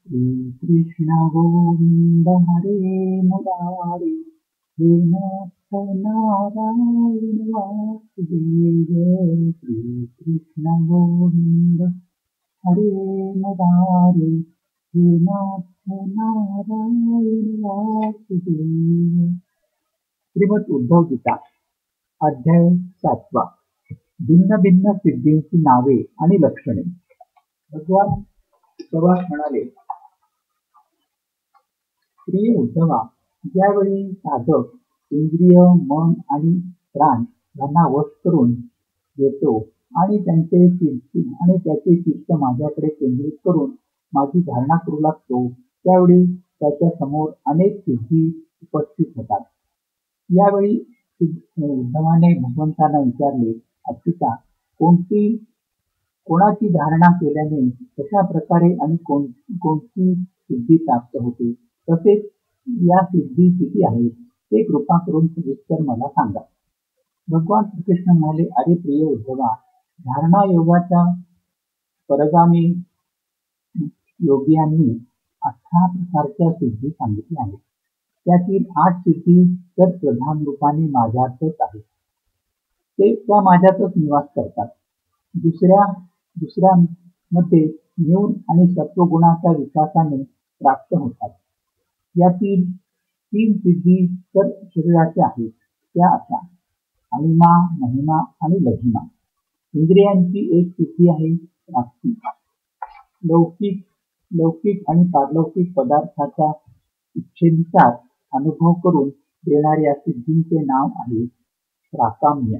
श्रीकृष्ण गोविन्द हरे मुरारे हे नाथ नारायण वासुदेव। श्रीकृष्ण गोविन्द हरे मुरारे हे नाथ नारायण वासुदेव। श्रीमद उद्धव गीता अध्याय 7। भिन्न भिन्न सिद्धींची नावे आणि लक्षणे। भगवान प्रभास म्हणाले, प्रिय उद्धवा, ज्यावेळी साधक इंद्रिय, मन आणि प्राण यांना वश करून घेतो आणि त्याचे चित्त माझ्याकडे केंद्रित करून माझी धारणा करू लागतो, त्यावेळी त्याच्या समोर अनेक सिद्धी उपस्थित होतात। यावेळी उद्धवाने भगवंतांना विचारले, अच्युता, कोणाची धारणा केल्याने कशा प्रकारे आणि कोणती सिद्धी प्राप्त होते, तसेच या सिद्धी किती आहेत ते कृपा करून सविस्तर मला सांगा। भगवान श्रीकृष्ण म्हणाले, अरे प्रिय उद्धवा, धारणा योगाच्या परगामी योगियांनी 18 प्रकारच्या सिद्धी सांगितल्या आहेत। त्यातील 8 सिद्धी तर प्रधान रूपाने माझ्यातच आहेत, ते त्या माझ्यातच निवास करतात। दुसऱ्या मध्ये न्यून आणि सत्वगुणाच्या विकासाने प्राप्त होतात। यातील 3 सिद्धी तर शरीराच्या आहेत, त्या अशा अणिमा, महिमा आणि लघिमा। इंद्रियांची एक सिद्धी आहे प्राप्ती। लौकिक आणि पारलौकिक पदार्थाचा इच्छेनुसार अनुभव करून देणाऱ्या सिद्धींचे नाव आहे प्राकाम्य।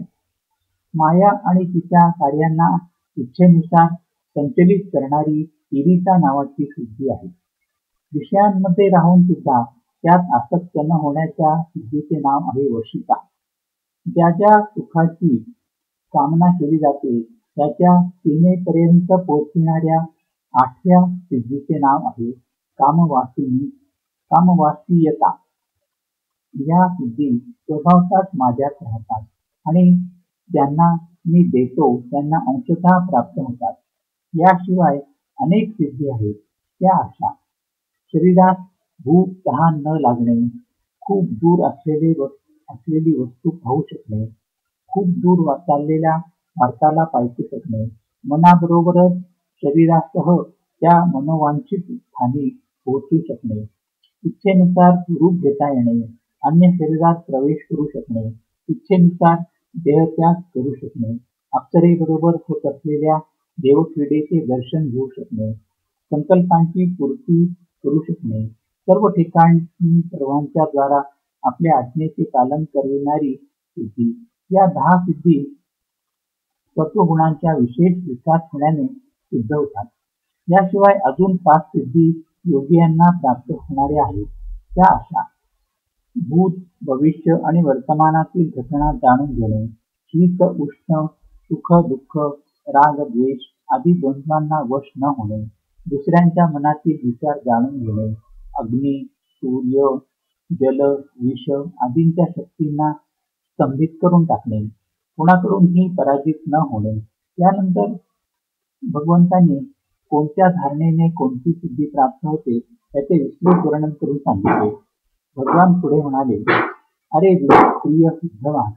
माया आणि तिच्या कार्यांना इच्छेनुसार संचलित करणारी ईरिता नावाची सिद्धी आहे। विषयांमध्ये राहून सुद्धा त्यात आसक्त न होण्याच्या सिद्धीचे नाव आहे वशिता। ज्या सुखाची कामना केली जाते त्याच्या सीमेपर्यंत पोहोचणाऱ्या 8व्या सिद्धीचे नाव आहे कामवासीयता। या सिद्धी स्वभावतःच माझ्यात राहतात आणि ज्यांना मी देतो त्यांना अंशतः प्राप्त होतात। याशिवाय अनेक सिद्धी आहेत, त्या अशा शरीरात भूक तहान न लागणे, खूप दूर असलेली वस्तू पाहू शकणे, खूप दूर चाललेल्या मार्गाला पायथू शकणे, मनाबरोबरच शरीरासह त्या मनोवांछित स्थानी पोहोचू शकणे, इच्छेनुसार रूप घेता येणे, अन्य शरीरात प्रवेश करू शकणे, इच्छेनुसार देहत्याग करू शकणे, अप्सरेबरोबर होत असलेल्या देवक्रीडेचे दर्शन घेऊ शकणे, संकल्पांची पूर्ती करू शकणे, सर्व ठिकाणी सर्वांच्या द्वारा आपल्या आज्ञेचे पालन करविणारी सिद्धी। या 10 सिद्धी सत्वगुणांच्या विशेष विकास होण्याने सिद्ध होतात। याशिवाय अजून 5 सिद्धी योगियांना प्राप्त होणाऱ्या आहेत, त्या अशा भूत, भविष्य आणि वर्तमानातील घटना जाणून घेणे, शीत उष्ण, सुख दुःख, राग द्वेष आदी द्वंद्वांना वश न होणे, दुसऱ्यांच्या मनातील विचार जाणून घेणे, अग्नी, सूर्य, जल, विष आदींच्या शक्तींना स्तंभित करून टाकणे, कोणाकडूनही पराजित न होणे। यानंतर भगवंतांनी कोणत्या धारणेने कोणती सिद्धी प्राप्त होते त्याचे विस्तृत वर्णन करून सांगितले। भगवान पुढे म्हणाले, अरे प्रिय उद्धवा,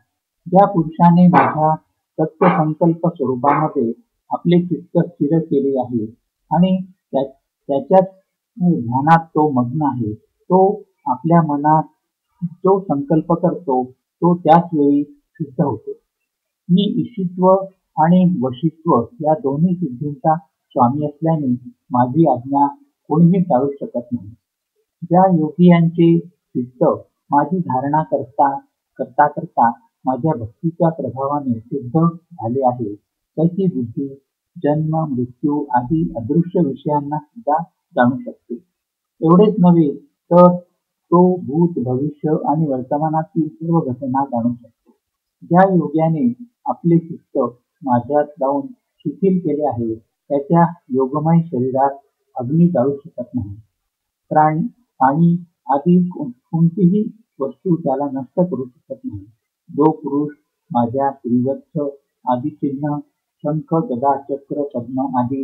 ज्या पुरुषाने माझ्या सत्य-संकल्प स्वरूपामध्ये आपले चित्त स्थिर केले आहे आणि त्याच्याच ध्यानात तो मग्न आहे, तो आपल्या मनात जो संकल्प करतो तो त्याच वेळी सिद्ध होतो। मी ईशित्व आणि वशित्व या दोन्ही सिद्धींचा स्वामी असल्याने माझी आज्ञा कोणीही टाळू शकत नाही। ज्या योगियांचे चित्त माझी धारणा करता करता माझ्या भक्तीच्या प्रभावाने शुद्ध झाले आहे, त्याची बुद्धी जन्म मृत्यू आदी अदृश्य विषयांना सुद्धा जाणू शकते। एवढेच नव्हे तर तो भूत, भविष्य आणि वर्तमानातील सर्व घटना जाणू शकतो। ज्या योग्याने आपले चित्त माझ्यात लावून शिथिल केले आहे, त्याच्या योगमय शरीरात अग्नी जाळू शकत नाही, पाणी आदी कोणतीही वस्तू त्याला नष्ट करू शकत नाही। जो पुरुष माझ्या श्रीवत्स आदी चिन्ह, शंख, गदा, चक्र, पद्म आदी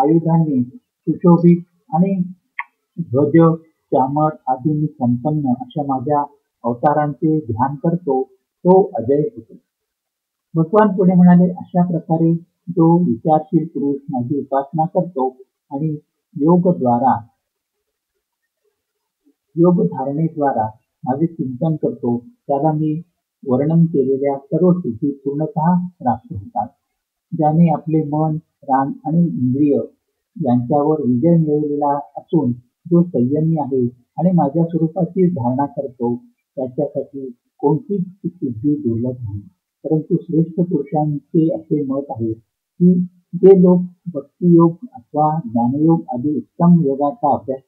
आयुधांनी सुशोभित आणि ध्वज चामर आदींनी संपन्न अशा माझ्या अवतारांचे ध्यान करतो तो अजय होतो. भगवान पुढे म्हणाले, अशा प्रकारे जो विचारशील पुरुष माझी उपासना करतो आणि योग धारणेद्वारा माझे चिंतन करतो त्याला मी वर्णन केलेल्या सर्व सिद्धी पूर्णतः प्राप्त होतात. ज्याने आपले मन, प्राण आणि इंद्रिय यांच्यावर विजय मिळवलेला असून जो संयमी आहे आणि माझ्या स्वरूपाची धारणा करतो त्याच्यासाठी कोणतीच सिद्धी दुर्लभ नाही. परंतु श्रेष्ठ पुरुषांचे असे मत आहे की जे लोक भक्तियोग अथवा ज्ञानयोग आदी उत्तम योगाचा अभ्यास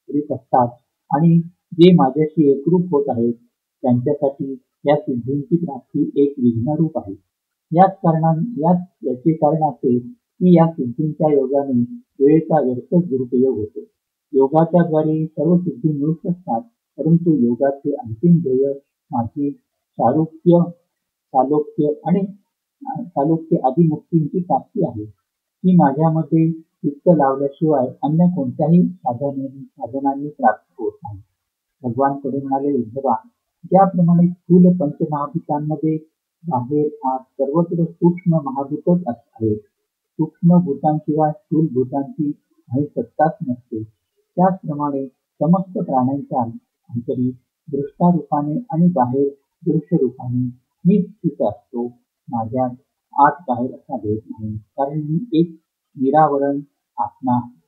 करीत असतात आणि जे माझ्याशी एकरूप होत आहेत त्यांच्यासाठी या सिद्धींची प्राप्ती एक विघ्नरूप आहे. याचे कारण असे की या सिद्धींच्या योगाने वेळेचा व्यर्थ दुरुपयोग होतो. योगाच्या द्वारे सर्व सिद्धी मिळू शकतात, परंतु योगाचे अंतिम ध्येय माझी सालोक्य आदी मुक्तींची प्राप्ती आहे. ती माझ्यामध्ये चित्त लावल्याशिवाय अन्य कोणत्याही साधनांनी प्राप्त होत नाही. भगवान पुढे म्हणाले, उद्धवा, ज्याप्रमाणे स्थूल पंचमहाभूतांमध्ये बाहेर आत सर्वत्र सूक्ष्म महाभूतच आहेत, सूक्ष्म भूतांशिवाय स्थूल भूतांची काही सत्ताच नसते, त्याचप्रमाणे समस्त प्राण्यांच्या अंतरी दृष्टारूपाने आणि बाहेर दृश्य रूपाने मीच स्थित असतो. माझ्यात आत बाहेर असा भेद नाही, कारण मी एक निरावरण आत्मा आहे.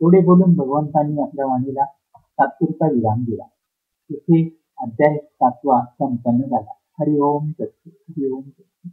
थोडे बोलून भगवंतांनी आपल्या वाणीला तात्पुरता विराम दिला. तिथे अध्याय 7 संपन्न झाला. हरि ओम तत्सत. हरि ओम तत्सत.